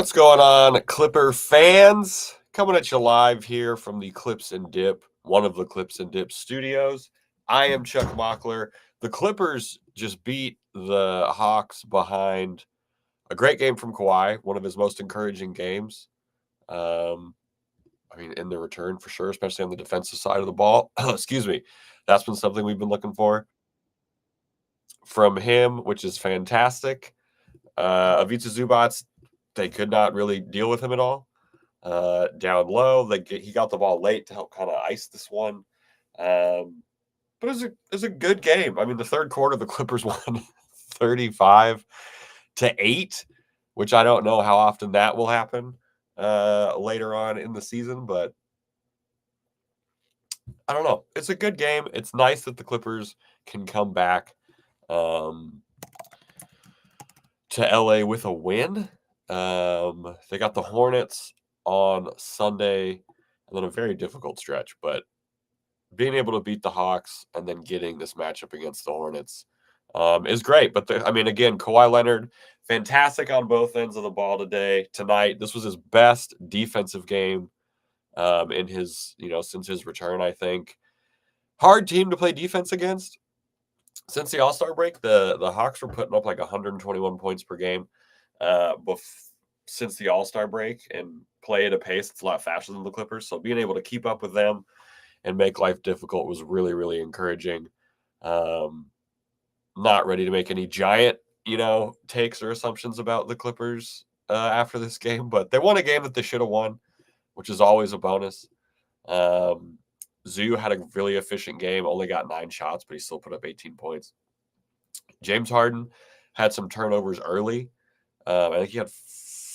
What's going on, Clipper fans? Coming at you live here from the Clips and Dip, one of the Clips and Dip studios. I am Chuck Mockler. The Clippers just beat the Hawks behind a great game from Kawhi, one of his most encouraging games. In the return for sure, especially on the defensive side of the ball. Excuse me. That's been something we've been looking for from him, which is fantastic. Ivica Zubac, they could not really deal with him at all. Down low, he got the ball late to help kind of ice this one. But it was a good game. I mean, the third quarter, the Clippers won 35-8, which I don't know how often that will happen later on in the season, but I don't know. It's a good game. It's nice that the Clippers can come back to LA with a win. They got the Hornets on Sunday, and then a very difficult stretch, but being able to beat the Hawks and then getting this matchup against the Hornets is great. But again, Kawhi Leonard, fantastic on both ends of the ball tonight. This was his best defensive game in his, since his return, I think. Hard team to play defense against. Since the All-Star break, the Hawks were putting up like 121 points per game since the All-Star break, and play at a pace that's a lot faster than the Clippers. So being able to keep up with them and make life difficult was really, really encouraging. Not ready to make any giant, takes or assumptions about the Clippers after this game, but they won a game that they should have won, which is always a bonus. Zoo had a really efficient game, only got 9 shots, but he still put up 18 points. James Harden had some turnovers early. I think he had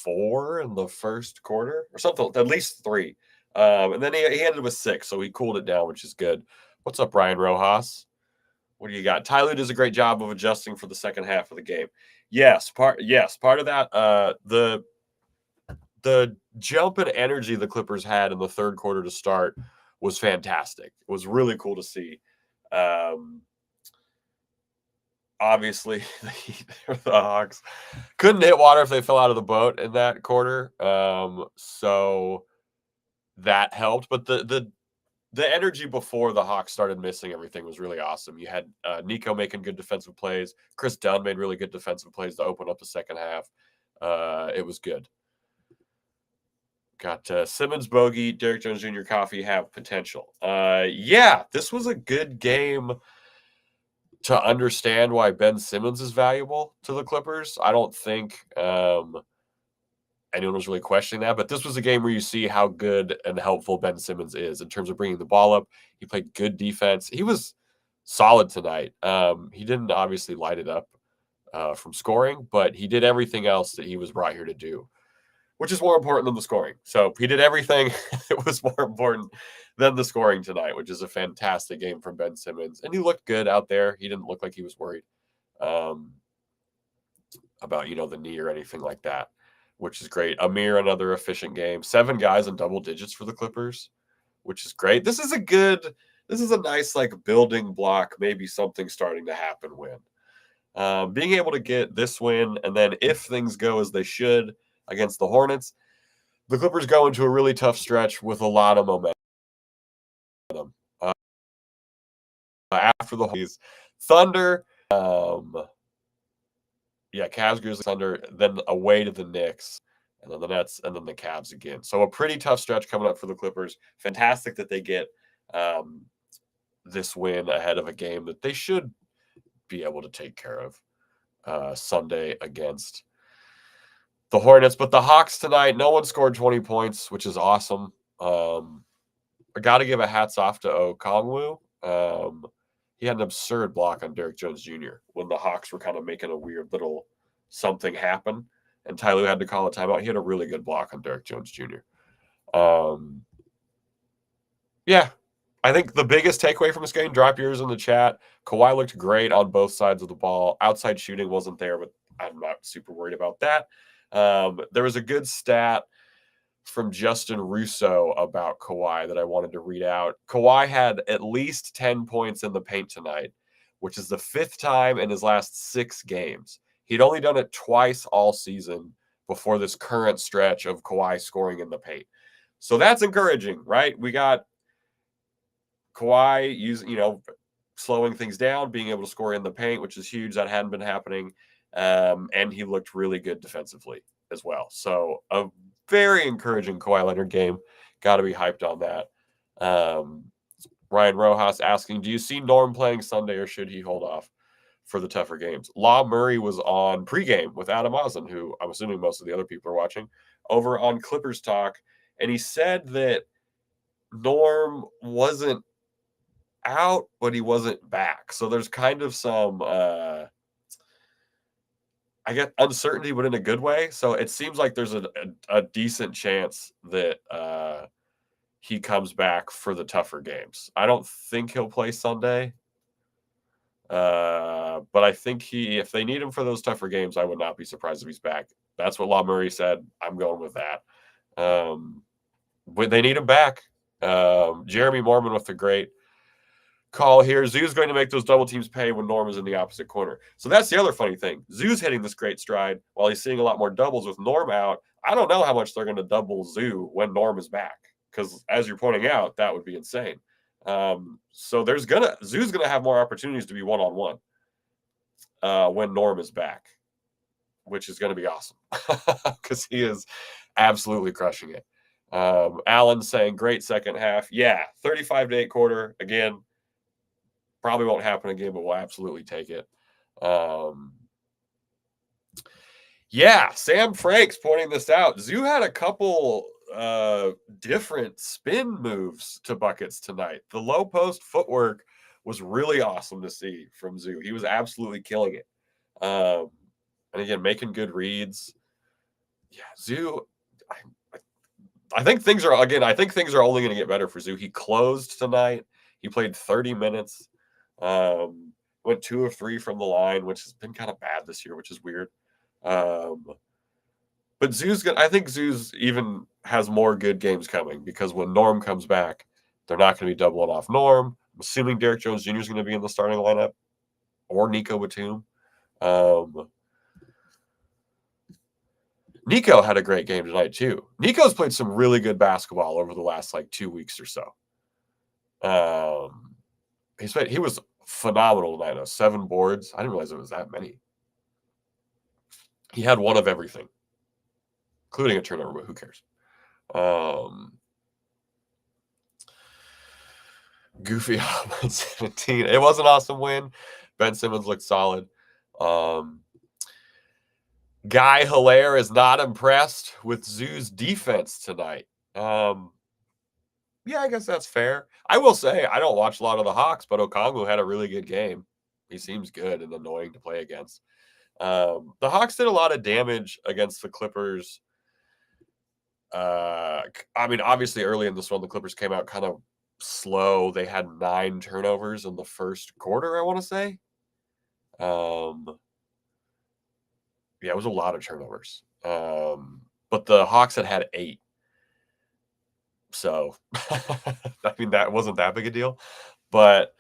4 in the first quarter or something, at least 3. And then he ended with 6, so he cooled it down, which is good. What's up, Ryan Rojas? What do you got? Ty Lue does a great job of adjusting for the second half of the game. Yes, part of that. The jump in energy the Clippers had in the third quarter to start was fantastic. It was really cool to see. Obviously, the Hawks couldn't hit water if they fell out of the boat in that quarter. So that helped. But the energy before the Hawks started missing everything was really awesome. You had Nico making good defensive plays. Chris Dunn made really good defensive plays to open up the second half. It was good. Got Simmons, Bogey, Derrick Jones Jr., Coffee have potential. This was a good game to understand why Ben Simmons is valuable to the Clippers. I don't think anyone was really questioning that, but this was a game where you see how good and helpful Ben Simmons is in terms of bringing the ball up. He played good defense. He was solid tonight. He didn't obviously light it up from scoring, but he did everything else that he was brought here to do, which is more important than the scoring. So he did everything that was more important than the scoring tonight, which is a fantastic game from Ben Simmons. And he looked good out there. He didn't look like he was worried about, the knee or anything like that, which is great. Amir, another efficient game. 7 guys in double digits for the Clippers, which is great. This is a nice building block, maybe something starting to happen win. Being able to get this win, and then if things go as they should against the Hornets, the Clippers go into a really tough stretch with a lot of momentum. After the Thunder, Cavs, Grizzlies, Thunder, then away to the Knicks, and then the Nets, and then the Cavs again. So a pretty tough stretch coming up for the Clippers. Fantastic that they get this win ahead of a game that they should be able to take care of Sunday against the Hornets. But the Hawks tonight, no one scored 20 points, which is awesome. I got to give a hats off to Okongwu. He had an absurd block on Derrick Jones Jr. when the Hawks were kind of making a weird little something happen, and Ty Lue had to call a timeout. He had a really good block on Derrick Jones Jr. I think the biggest takeaway from this game, drop yours in the chat. Kawhi looked great on both sides of the ball. Outside shooting wasn't there, but I'm not super worried about that. There was a good stat from Justin Russo about Kawhi that I wanted to read out. Kawhi had at least 10 points in the paint tonight, which is the 5th time in his last 6 games. He'd only done it twice all season before this current stretch of Kawhi scoring in the paint. So that's encouraging, right? We got Kawhi slowing things down, being able to score in the paint, which is huge. That hadn't been happening. And he looked really good defensively as well. So a very encouraging Kawhi Leonard game. Got to be hyped on that. Ryan Rojas asking, do you see Norm playing Sunday or should he hold off for the tougher games? Law Murray was on pregame with Adam Ozen, who I'm assuming most of the other people are watching, over on Clippers Talk. And he said that Norm wasn't out, but he wasn't back. So there's kind of some, I get uncertainty, but in a good way. So it seems like there's a decent chance that he comes back for the tougher games. I don't think he'll play Sunday. But I think if they need him for those tougher games, I would not be surprised if he's back. That's what Law Murray said. I'm going with that. But they need him back. Jeremy Mormon with the great call here. Zoo's going to make those double teams pay when Norm is in the opposite corner. So that's the other funny thing. Zoo's hitting this great stride while he's seeing a lot more doubles with Norm out. I don't know how much they're going to double Zoo when Norm is back, because as you're pointing out, that would be insane. So Zoo's gonna have more opportunities to be one-on-one when Norm is back, which is gonna be awesome because he is absolutely crushing it. Alan saying great second half. Yeah, 35-8 quarter again. Probably won't happen again, but we'll absolutely take it. Yeah, Sam Franks pointing this out. Zoo had a couple different spin moves to buckets tonight. The low post footwork was really awesome to see from Zoo. He was absolutely killing it. And again, making good reads. Yeah, Zoo. I think things are only going to get better for Zoo. He closed tonight. He played 30 minutes. Went 2 of 3 from the line, which has been kind of bad this year, which is weird. But I think Zoo's even has more good games coming, because when Norm comes back, they're not going to be doubling off Norm. I'm assuming Derrick Jones Jr. is going to be in the starting lineup, or Nico Batum. Nico had a great game tonight too. Nico's played some really good basketball over the last 2 weeks or so. He was phenomenal tonight. 7 boards. I didn't realize it was that many. He had one of everything, including a turnover, but who cares? Goofy 17. It was an awesome win. Ben Simmons looked solid. Guy Hilaire is not impressed with Zoo's defense tonight. Yeah, I guess that's fair. I will say I don't watch a lot of the Hawks, but Okongwu had a really good game. He seems good and annoying to play against. The Hawks did a lot of damage against the Clippers. Obviously early in this one, the Clippers came out kind of slow. They had 9 turnovers in the first quarter, I want to say. Yeah, it was a lot of turnovers. But the Hawks had 8. So, that wasn't that big a deal. But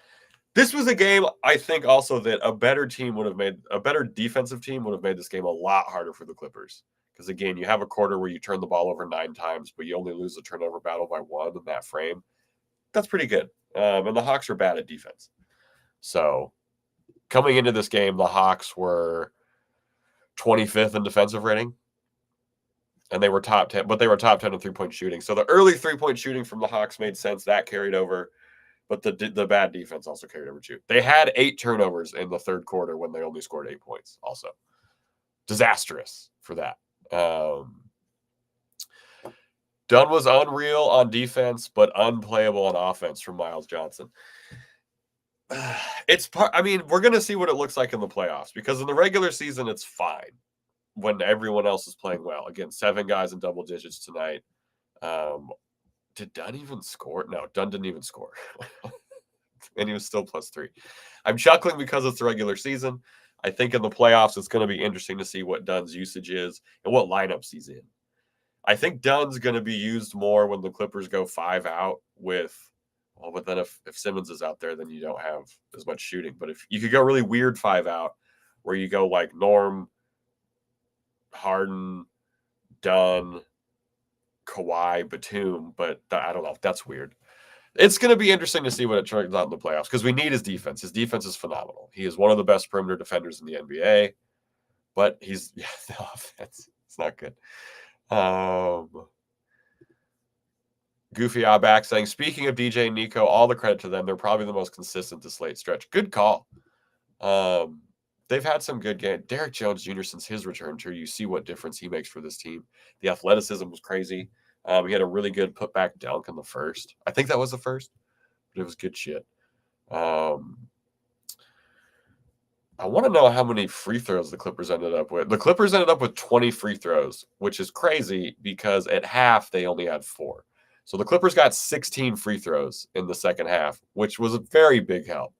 this was a game, I think, also that a better defensive team would have made this game a lot harder for the Clippers. Because, again, you have a quarter where you turn the ball over 9 times, but you only lose the turnover battle by 1 in that frame. That's pretty good. And the Hawks are bad at defense. So, coming into this game, the Hawks were 25th in defensive rating. And they were top 10, but they were top 10 in three-point shooting. So the early three-point shooting from the Hawks made sense. That carried over. But the bad defense also carried over too. They had 8 turnovers in the third quarter when they only scored 8 points also. Disastrous for that. Dunn was unreal on defense, but unplayable on offense from Miles Johnson. We're going to see what it looks like in the playoffs, because in the regular season, it's fine when everyone else is playing well. Again, 7 guys in double digits tonight. Did Dunn even score? No, Dunn didn't even score. And he was still +3. I'm chuckling because it's the regular season. I think in the playoffs, it's going to be interesting to see what Dunn's usage is and what lineups he's in. I think Dunn's going to be used more when the Clippers go 5 out but then if Simmons is out there, then you don't have as much shooting. But if you could go really weird 5 out, where you go like Norm, Harden, Dunn, Kawhi, Batum, but I don't know. That's weird. It's going to be interesting to see what it turns out in the playoffs because we need his defense. His defense is phenomenal. He is one of the best perimeter defenders in the NBA, but the offense, it's not good. Goofy back saying, speaking of DJ and Nico, all the credit to them. They're probably the most consistent this late stretch. Good call. They've had some good games. Derek Jones Jr., since his return to, you see what difference he makes for this team. The athleticism was crazy. He had a really good putback dunk in the first. I think that was the first, but it was good shit. I want to know how many free throws the Clippers ended up with. The Clippers ended up with 20 free throws, which is crazy because at half they only had 4. So the Clippers got 16 free throws in the second half, which was a very big help.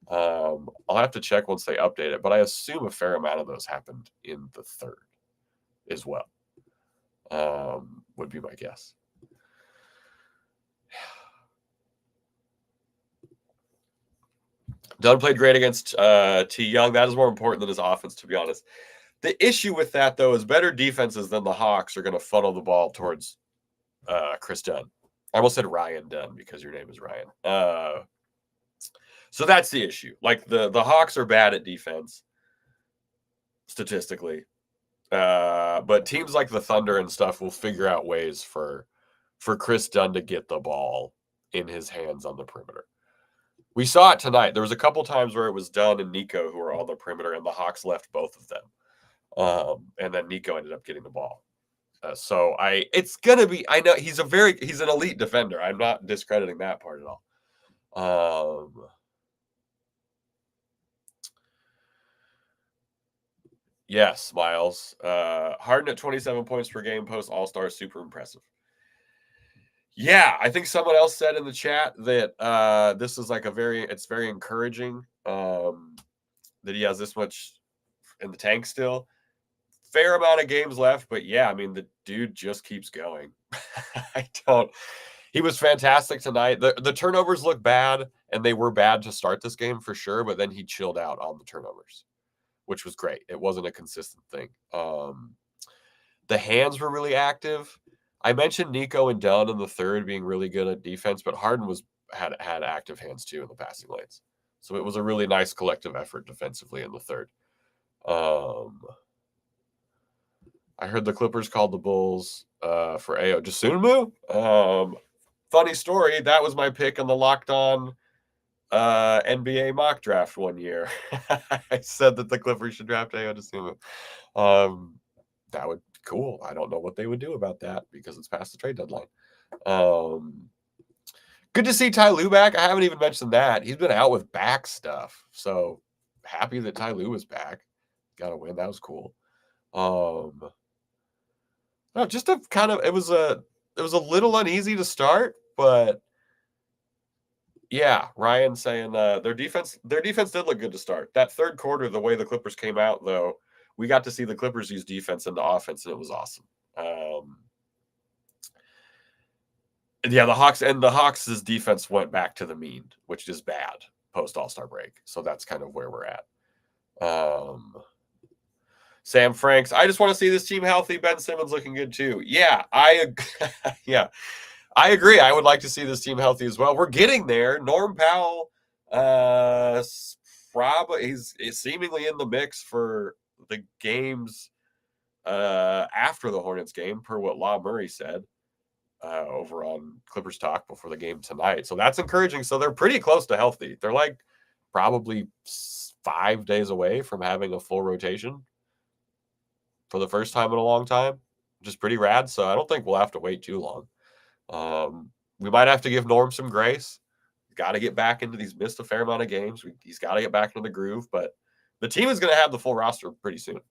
I'll have to check once they update it, but I assume a fair amount of those happened in the third as well. Would be my guess. Dunn played great against T. Young. That is more important than his offense, to be honest. The issue with that, though, is better defenses than the Hawks are going to funnel the ball towards Chris Dunn. I almost said Ryan Dunn because your name is Ryan. So that's the issue. Like the Hawks are bad at defense statistically. But teams like the Thunder and stuff will figure out ways for Chris Dunn to get the ball in his hands on the perimeter. We saw it tonight. There was a couple times where it was Dunn and Nico who were on the perimeter, and the Hawks left both of them. And then Nico ended up getting the ball. It's gonna be. I know he's an elite defender. I'm not discrediting that part at all. Yes, Miles. Harden at 27 points per game post All-Star, super impressive. Yeah, I think someone else said in the chat that this is like it's very encouraging that he has this much in the tank still. Fair amount of games left, but yeah, I mean, the dude just keeps going. He was fantastic tonight. The turnovers look bad, and they were bad to start this game for sure, but then he chilled out on the turnovers, which was great. It wasn't a consistent thing. The hands were really active. I mentioned Nico and Dunn in the third being really good at defense, but Harden had active hands too in the passing lanes. So it was a really nice collective effort defensively in the third. I heard the Clippers called the Bulls for Ayo Dosunmu. Funny story, that was my pick on the Locked On NBA mock draft one year. I said that the Clippers should draft Ayo Dosunmu. That would be cool. I don't know what they would do about that because it's past the trade deadline. Good to see Ty Lue back. I haven't even mentioned that. He's been out with back stuff. So happy that Ty Lue was back. Got a win. That was cool. No, just a kind of it was a little uneasy to start, but yeah, Ryan saying their defense did look good to start. That third quarter, the way the Clippers came out, though, we got to see the Clippers use defense into offense, and it was awesome. Yeah, the Hawks' defense went back to the mean, which is bad post All-Star break. So that's kind of where we're at. Sam Franks, I just want to see this team healthy. Ben Simmons looking good too. Yeah, I agree. I would like to see this team healthy as well. We're getting there. Norm Powell, probably he's seemingly in the mix for the games after the Hornets game, per what Law Murray said over on Clippers Talk before the game tonight. So that's encouraging. So they're pretty close to healthy. They're like probably 5 days away from having a full rotation for the first time in a long time, which is pretty rad. So I don't think we'll have to wait too long. We might have to give Norm some grace. Got to get back into these, missed a fair amount of games. He's got to get back into the groove, but the team is going to have the full roster pretty soon.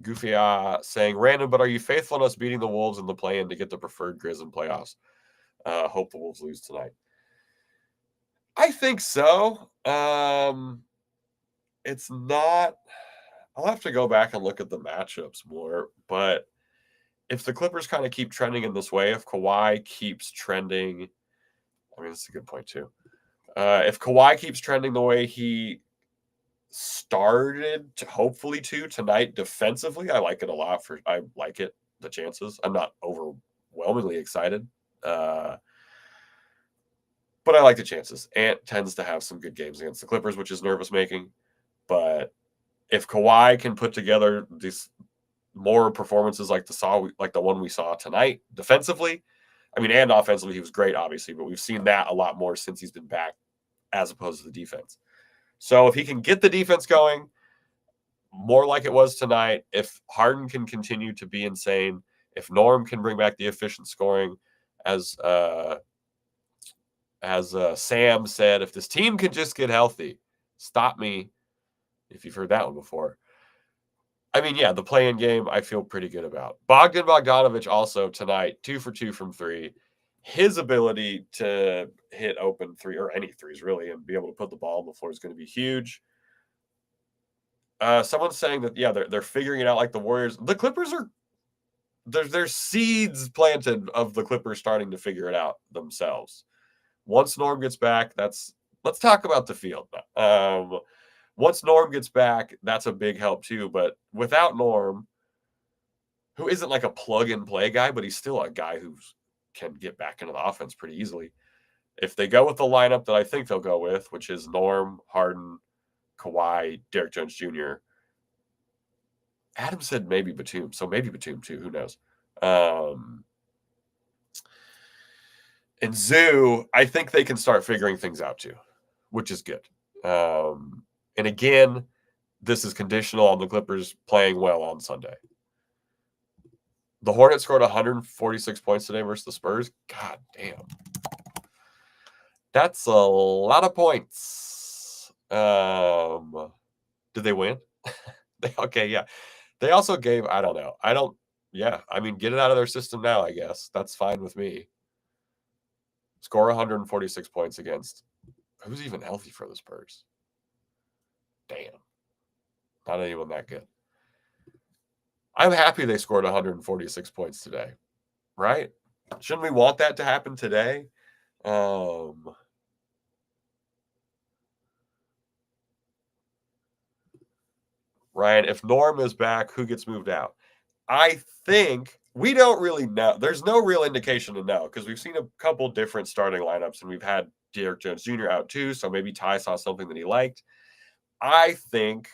Goofy saying, random, but are you faithful in us beating the Wolves in the play-in to get the preferred Grizz in playoffs? Hope the Wolves lose tonight. I think so. It's not. I'll have to go back and look at the matchups more, but if the Clippers kind of keep trending in this way, if Kawhi keeps trending, I mean, that's a good point too. If Kawhi keeps trending the way he started to hopefully tonight defensively. I like it a lot. I like it, the chances. I'm not overwhelmingly excited. But I like the chances. Ant tends to have some good games against the Clippers, which is nervous making. But if Kawhi can put together these more performances like the one we saw tonight defensively, I mean, and offensively, he was great, obviously, but we've seen that a lot more since he's been back as opposed to the defense. So if he can get the defense going more like it was tonight, if Harden can continue to be insane, if Norm can bring back the efficient scoring, as Sam said, if this team can just get healthy, stop me if you've heard that one before. I mean, yeah, the play-in game I feel pretty good about. Bogdanovich also tonight, 2 for 2 from 3. His ability to hit open three, or any threes really, and be able to put the ball on the floor is going to be huge. Someone's saying that, yeah, they're figuring it out like the Warriors. The Clippers are there's seeds planted of the Clippers starting to figure it out themselves. Once Norm gets back, let's talk about the field now. Once Norm gets back, that's a big help too. But without Norm, who isn't like a plug-and-play guy, but he's still a guy who can get back into the offense pretty easily. If they go with the lineup that I think they'll go with, which is Norm, Harden, Kawhi, Derek Jones Jr., Adam said maybe Batum, so maybe Batum too. Who knows? And Zoo, I think they can start figuring things out too, which is good. And again, this is conditional on the Clippers playing well on Sunday. The Hornets scored 146 points today versus the Spurs. God damn. That's a lot of points. Did they win? Okay, yeah. They also gave, I don't know. I mean, get it out of their system now, I guess. That's fine with me. Score 146 points against, who's even healthy for the Spurs? Damn. Not anyone that good. I'm happy they scored 146 points today, right? Shouldn't we want that to happen today? Ryan, if Norm is back, who gets moved out? I think we don't really know. There's no real indication to know because we've seen a couple different starting lineups and we've had Derek Jones Jr. out too. So maybe Ty saw something that he liked. I think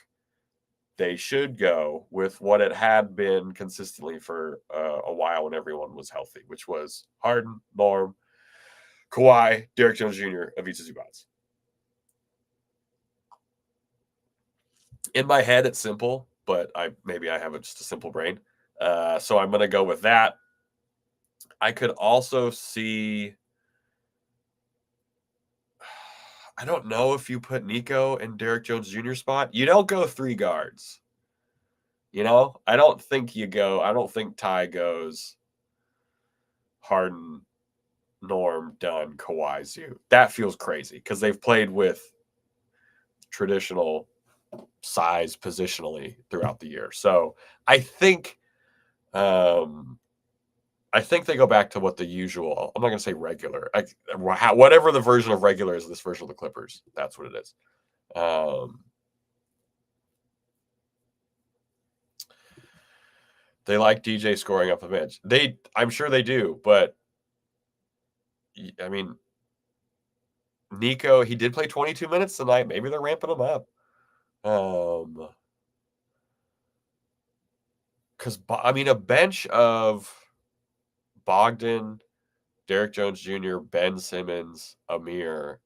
they should go with what it had been consistently for a while when everyone was healthy, which was Harden, Norm, Kawhi, Derek Jones Jr., Ivica Zubac. In my head, it's simple, but maybe I have just a simple brain. So I'm going to go with that. I could also see, I don't know if you put Nico in Derek Jones Jr. spot. You don't go 3 guards. I don't think Ty goes Harden, Norm, Dunn, Kawhi, Zoo. That feels crazy because they've played with traditional size positionally throughout the year. So I think they go back to what the usual, I'm not going to say regular, whatever the version of regular is, this version of the Clippers, that's what it is. They like DJ scoring off the bench. I'm sure they do, but I mean, Nico, he did play 22 minutes tonight. Maybe they're ramping him up. Because, I mean, a bench of Bogdan, Derek Jones Jr., Ben Simmons, Amir,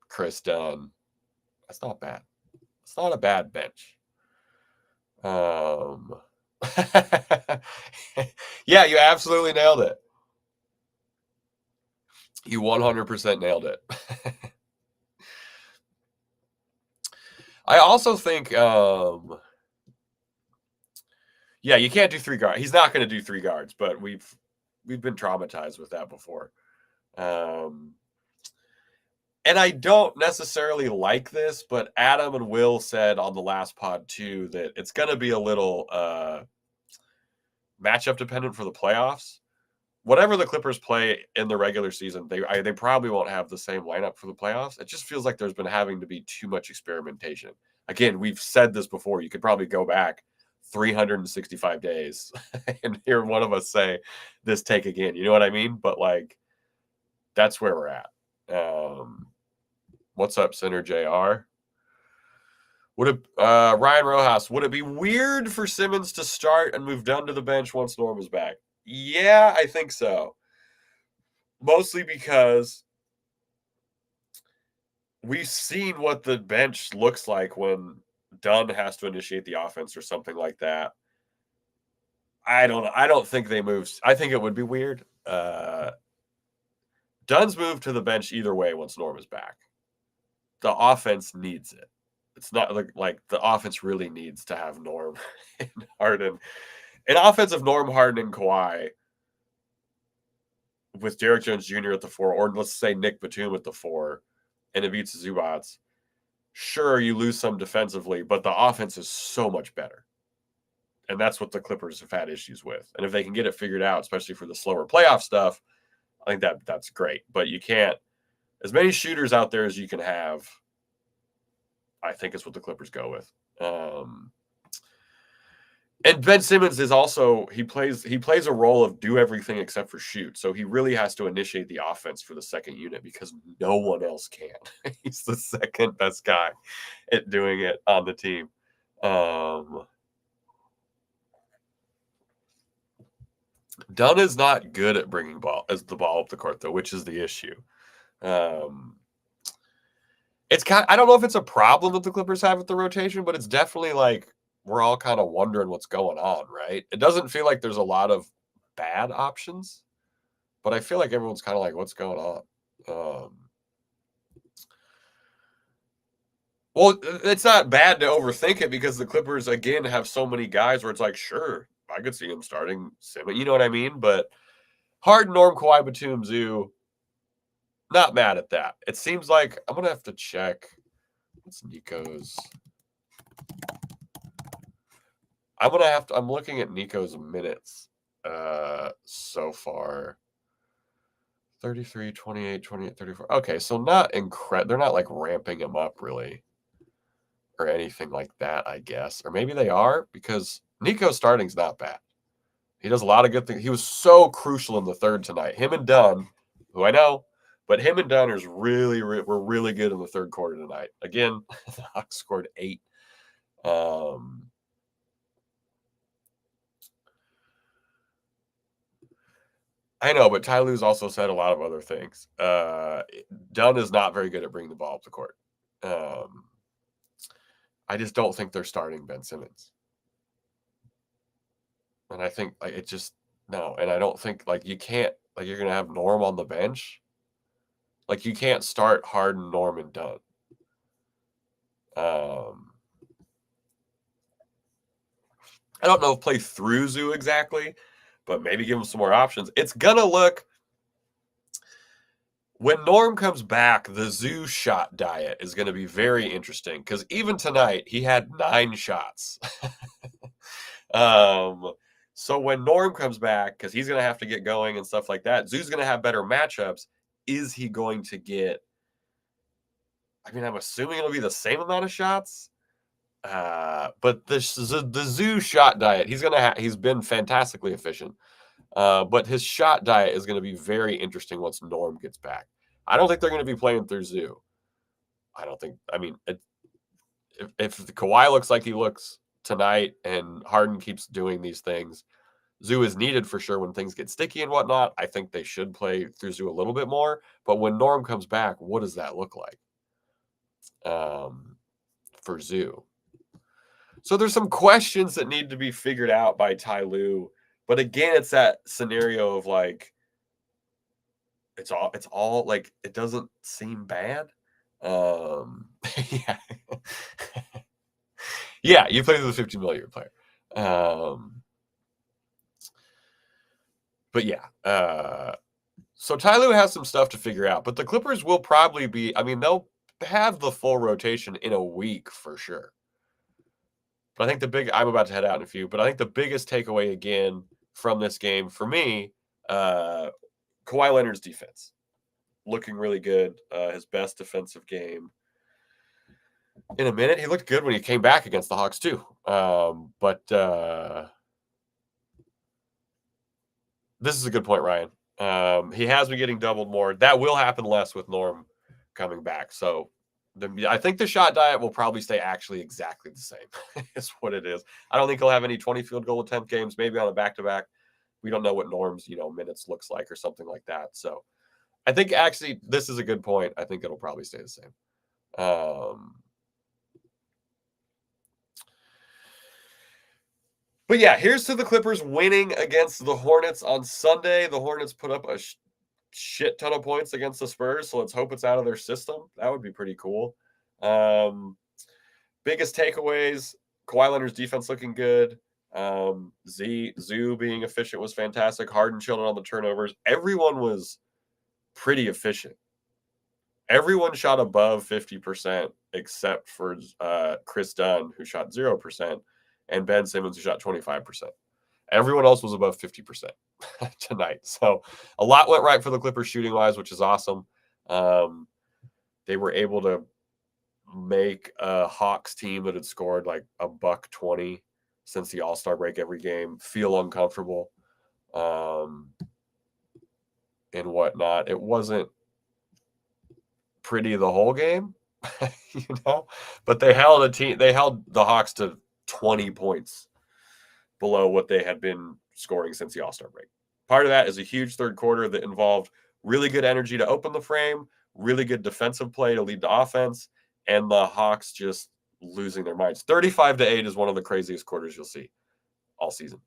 Chris Dunn. That's not bad. It's not a bad bench. Yeah, you absolutely nailed it. You 100% nailed it. I also think, yeah, you can't do 3 guards. He's not going to do 3 guards, but we've been traumatized with that before. And I don't necessarily like this, but Adam and Will said on the last pod too that it's going to be a little matchup dependent for the playoffs, whatever the Clippers play in the regular season, they probably won't have the same lineup for the playoffs. It just feels like there's been having to be too much experimentation. Again, we've said this before. You could probably go back 365 days and hear one of us say this take again. You know what I mean? But like, that's where we're at. What's up, Center JR? Ryan Rojas, would it be weird for Simmons to start and move Dunn to the bench once Norm is back? Yeah, I think so. Mostly because we've seen what the bench looks like when Dunn has to initiate the offense or something like that. I don't think they move. I think it would be weird. Dunn's moved to the bench either way once Norm is back. The offense needs it. It's not like the offense really needs to have Norm and Harden. An offensive Norm, Harden, and Kawhi with Derrick Jones Jr. at the 4, or let's say Nick Batum at the 4, and it beats Zubac. Sure, you lose some defensively, but the offense is so much better. And that's what the Clippers have had issues with. And if they can get it figured out, especially for the slower playoff stuff, I think that's great. But you can't, as many shooters out there as you can have, I think is what the Clippers go with. And Ben Simmons is also he plays a role of do everything except for shoot. So he really has to initiate the offense for the second unit because no one else can. He's the second best guy at doing it on the team. Dunn is not good at bringing the ball up the court though, which is the issue. It's I don't know if it's a problem that the Clippers have with the rotation, but it's definitely like we're all kind of wondering what's going on, right? It doesn't feel like there's a lot of bad options, but I feel like everyone's kind of like, what's going on? Well, it's not bad to overthink it because the Clippers, again, have so many guys where it's like, sure, I could see him starting Simmons. You know what I mean? But Harden, Norm, Kawhi, Batum, Zoo, not mad at that. It seems like I'm going to have to check. What's Nico's? I'm looking at Nico's minutes so far. 33, 28, 28, 34. Okay, so not they're not like ramping him up really or anything like that, I guess. Or maybe they are because Nico's starting's not bad. He does a lot of good things. He was so crucial in the third tonight. Him and Dunn, who I know, but him and Dunn were really good in the third quarter tonight. Again, the Hawks scored 8. I know, but Ty Lue's also said a lot of other things. Dunn is not very good at bringing the ball up the court. I just don't think they're starting Ben Simmons. And I think like it just no. And I don't think like you can't like you're gonna have Norm on the bench. Like you can't start Harden, Norm, and Dunn. I don't know if play through Zoo exactly, but maybe give him some more options. It's gonna look when Norm comes back, the Zoo shot diet is going to be very interesting because even tonight he had 9 shots. So when Norm comes back, because he's going to have to get going and stuff like that, Zoo's going to have better matchups. Is he going to get? I mean, I'm assuming it'll be the same amount of shots. But the Zoo shot diet, he's been fantastically efficient. But his shot diet is going to be very interesting once Norm gets back. I don't think they're going to be playing through Zoo. If the Kawhi looks like he looks tonight and Harden keeps doing these things, Zoo is needed for sure when things get sticky and whatnot. I think they should play through Zoo a little bit more. But when Norm comes back, what does that look like for Zoo? So there's some questions that need to be figured out by Ty Lue. But again, it's that scenario of like, it's all like, it doesn't seem bad. Yeah. Yeah, you play with a $50 million player. But yeah. So Ty Lue has some stuff to figure out, but the Clippers will probably be, they'll have the full rotation in a week for sure. But I think I'm about to head out in a few, but I think the biggest takeaway again from this game for me, Kawhi Leonard's defense looking really good. His best defensive game in a minute. He looked good when he came back against the Hawks too. But this is a good point, Ryan. He has been getting doubled more. That will happen less with Norm coming back. So I think the shot diet will probably stay actually exactly the same. Is what it is. I don't think he'll have any 20 field goal attempt games, maybe on a back-to-back. We don't know what Norm's, minutes looks like or something like that. So I think actually this is a good point. I think it'll probably stay the same. But yeah, here's to the Clippers winning against the Hornets on Sunday. The Hornets put up a shit ton of points against the Spurs, so let's hope it's out of their system. That would be pretty cool. Biggest takeaways: Kawhi Leonard's defense looking good. Zoo being efficient was fantastic. Harden chilling on the turnovers. Everyone was pretty efficient. Everyone shot above 50% except for Chris Dunn, who shot 0%, and Ben Simmons, who shot 25%. Everyone else was above 50% tonight. So a lot went right for the Clippers shooting-wise, which is awesome. They were able to make a Hawks team that had scored like $120 since the All-Star break every game feel uncomfortable and whatnot. It wasn't pretty the whole game, but they held the Hawks to 20 points below what they had been scoring since the All-Star break. Part of that is a huge third quarter that involved really good energy to open the frame, really good defensive play to lead the offense, and the Hawks just losing their minds. 35-8 is one of the craziest quarters you'll see all season.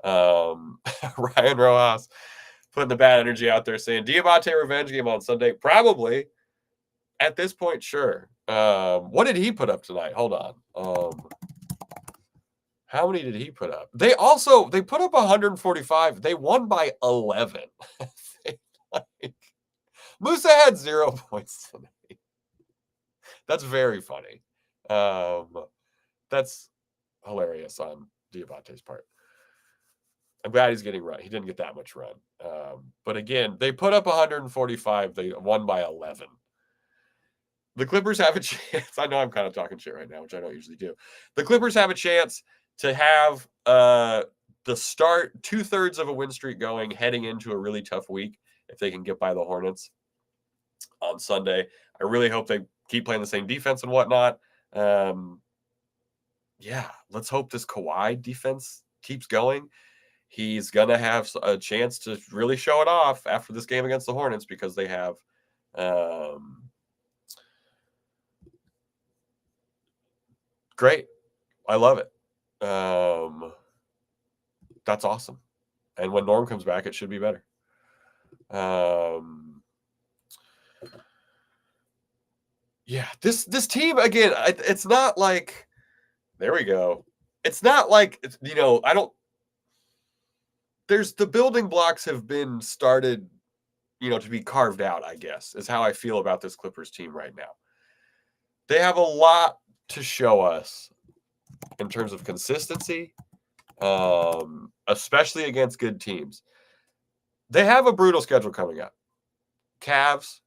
Ryan Rojas putting the bad energy out there saying, Diamante revenge game on Sunday? Probably. At this point, sure. What did he put up tonight? Hold on. How many did he put up? They put up 145. They won by 11. Musa had 0 points tonight. That's very funny. That's hilarious on Diabante's part. I'm glad he's getting run. He didn't get that much run. But again, they put up 145. They won by 11. The Clippers have a chance. I know I'm kind of talking shit right now, which I don't usually do. The Clippers have a chance to have the start 2/3 of a win streak going heading into a really tough week if they can get by the Hornets on Sunday. I really hope they keep playing the same defense and whatnot. Yeah, let's hope this Kawhi defense keeps going. He's going to have a chance to really show it off after this game against the Hornets because they have great. I love it. That's awesome. And when Norm comes back, it should be better. Yeah, this team, again, it's not like, there we go. It's not like, there's the building blocks have been started, to be carved out, I guess, is how I feel about this Clippers team right now. They have a lot to show us in terms of consistency, especially against good teams. They have a brutal schedule coming up. Cavs,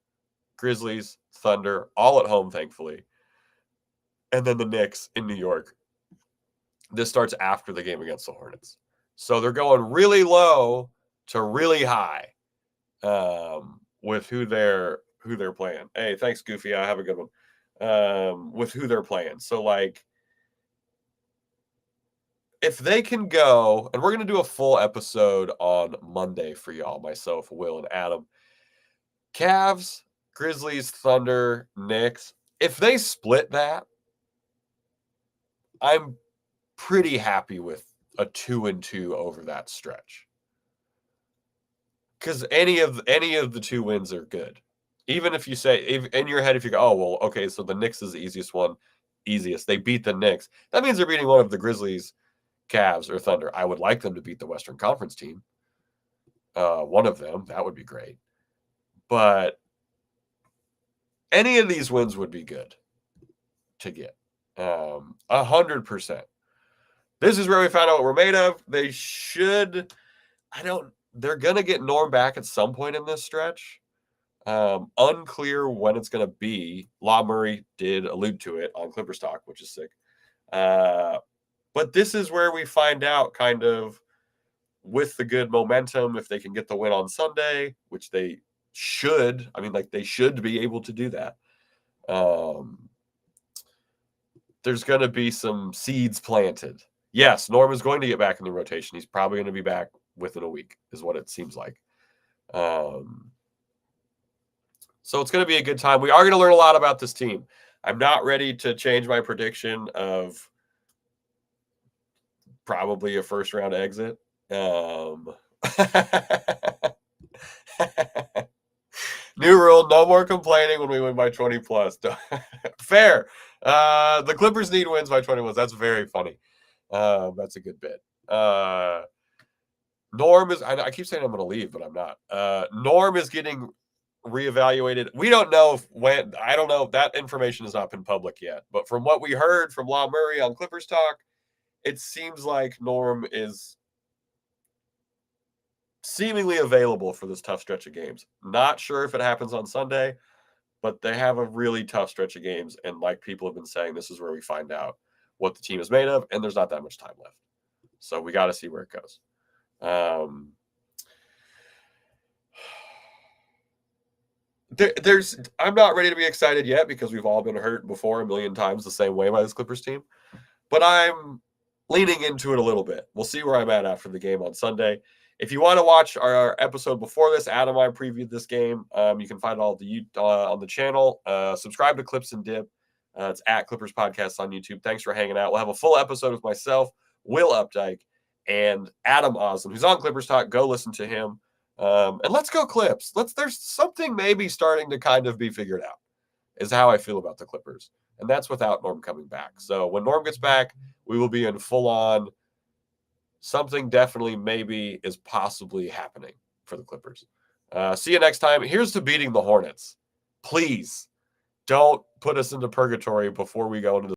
Grizzlies, Thunder, all at home, thankfully. And then the Knicks in New York. This starts after the game against the Hornets. So they're going really low to really high with who they're playing. Hey, thanks, Goofy. I have a good one. With who they're playing. So, like, if they can go, and we're going to do a full episode on Monday for y'all, myself, Will, and Adam. Cavs, Grizzlies, Thunder, Knicks. If they split that, I'm pretty happy with a 2-2 over that stretch. Because any of the 2 wins are good. Even if you say, in your head, if you go, oh, well, okay, so the Knicks is the easiest. They beat the Knicks. That means they're beating one of the Grizzlies, Cavs, or Thunder. I would like them to beat the Western Conference team. One of them. That would be great. But any of these wins would be good to get. 100%. This is where we found out what we're made of. They should. they're going to get Norm back at some point in this stretch. Unclear when it's going to be. Law Murray did allude to it on Clippers Talk, which is sick. But this is where we find out kind of with the good momentum, if they can get the win on Sunday, which they should. I mean, like they should be able to do that. There's going to be some seeds planted. Yes, Norm is going to get back in the rotation. He's probably going to be back within a week, is what it seems like. So it's going to be a good time. We are going to learn a lot about this team. I'm not ready to change my prediction of probably a first-round exit. New rule, no more complaining when we win by 20 plus. Fair. The Clippers need wins by 20 plus. That's very funny. That's a good bit. Norm is, I keep saying I'm going to leave, but I'm not. Norm is getting reevaluated. We don't know when. I don't know. That information has not been public yet. But from what we heard from Law Murray on Clippers Talk, it seems like Norm is seemingly available for this tough stretch of games. Not sure if it happens on Sunday, but they have a really tough stretch of games. And like people have been saying, this is where we find out what the team is made of. And there's not that much time left. So we got to see where it goes. I'm not ready to be excited yet because we've all been hurt before a million times the same way by this Clippers team. But I'm leaning into it a little bit. We'll see where I'm at after the game on Sunday. If you want to watch our episode before this, Adam and I previewed this game. You can find it all on the channel. Subscribe to Clips and Dip. It's at Clippers Podcast on YouTube. Thanks for hanging out. We'll have a full episode with myself, Will Updike, and Adam Osland, who's on Clippers Talk. Go listen to him. And let's go Clips. There's something maybe starting to kind of be figured out, is how I feel about the Clippers. And that's without Norm coming back. So when Norm gets back, we will be in full on. Something definitely maybe is possibly happening for the Clippers. See you next time. Here's to beating the Hornets. Please don't put us into purgatory before we go into the